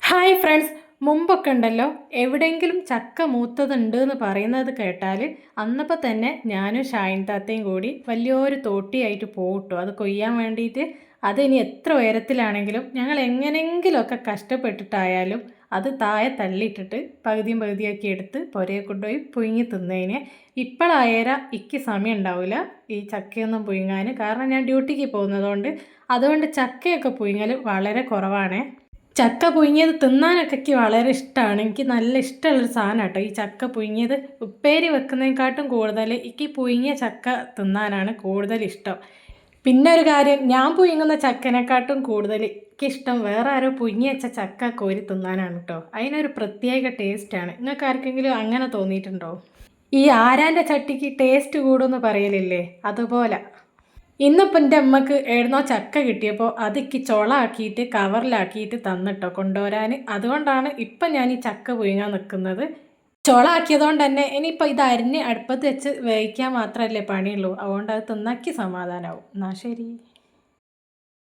Hi friends. മുമ്പൊക്കെ ഉണ്ടല്ലോ, എവിടെയെങ്കിലും ചക്ക മൂത്തതുണ്ട് എന്ന് പറയുന്നത് കേട്ടാൽ അന്നപ്പോൾ തന്നെ ഞാനും ഷാഹിൻ താത്തയും കൂടി വലിയൊരു തോട്ടിയായിട്ട് പോകട്ടോ അത് കൊയ്യാൻ വേണ്ടിയിട്ട്. അതിനി എത്ര ഉയരത്തിലാണെങ്കിലും ഞങ്ങൾ എങ്ങനെയെങ്കിലുമൊക്കെ കഷ്ടപ്പെട്ടിട്ടായാലും അത് താഴെ തള്ളിയിട്ടിട്ട് പകുതിയും പകുതിയാക്കി എടുത്ത് പുരയെ കൊണ്ടുപോയി പുഴുങ്ങി തിന്നതിന്. ഇപ്പോഴായേരാ ഇക്ക് സമയം ഉണ്ടാവില്ല ഈ ചക്കയൊന്നും പുഴുങ്ങാൻ, കാരണം ഞാൻ ഡ്യൂട്ടിക്ക് പോകുന്നതുകൊണ്ട്. അതുകൊണ്ട് ചക്കയൊക്കെ പുഴുങ്ങൽ വളരെ കുറവാണ്. ചക്ക പുഴുങ്ങിയത് തിന്നാനൊക്കെ എനിക്ക് വളരെ ഇഷ്ടമാണ്. എനിക്ക് നല്ല ഇഷ്ടമുള്ളൊരു സാധനം കേട്ടോ ഈ ചക്ക പുഴുങ്ങിയത്. ഉപ്പേരി വെക്കുന്നതിനെക്കാട്ടും കൂടുതൽ എനിക്ക് പുഴുങ്ങിയ ചക്ക തിന്നാനാണ് കൂടുതൽ ഇഷ്ടം. പിന്നെ ഒരു കാര്യം, ഞാൻ പുഴുങ്ങുന്ന ചക്കനെക്കാട്ടും കൂടുതൽ എനിക്കിഷ്ടം വേറെ ആരോ പുഴുങ്ങി വെച്ച ചക്ക കോരി തിന്നാനാണ് കേട്ടോ. അതിനൊരു പ്രത്യേക ടേസ്റ്റാണ്. നിങ്ങൾക്ക് ആർക്കെങ്കിലും അങ്ങനെ തോന്നിയിട്ടുണ്ടോ? ഈ ആരാൻ്റെ ചട്ടിക്ക് ടേസ്റ്റ് കൂടുമെന്ന് പറയലില്ലേ, അതുപോലെ. ഇന്നിപ്പോൾ എൻ്റെ അമ്മക്ക് എഴുന്നോ ചക്ക കിട്ടിയപ്പോൾ അതിക്ക് ചുളാക്കിയിട്ട് കവറിലാക്കിയിട്ട് തന്നിട്ടോ കൊണ്ടുവരാൻ. അതുകൊണ്ടാണ് ഇപ്പം ഞാൻ ഈ ചക്ക പുഴുങ്ങാൻ നിൽക്കുന്നത്. ചുളാക്കിയതുകൊണ്ട് തന്നെ ഇനിയിപ്പോൾ ഇത് അരിഞ്ഞ് അടുപ്പത്ത് വെച്ച് വേവിക്കാൻ മാത്രമല്ലേ പണിയുള്ളൂ. അതുകൊണ്ട് അത് തിന്നാക്കി സമാധാനമാവും. എന്നാൽ ശരി.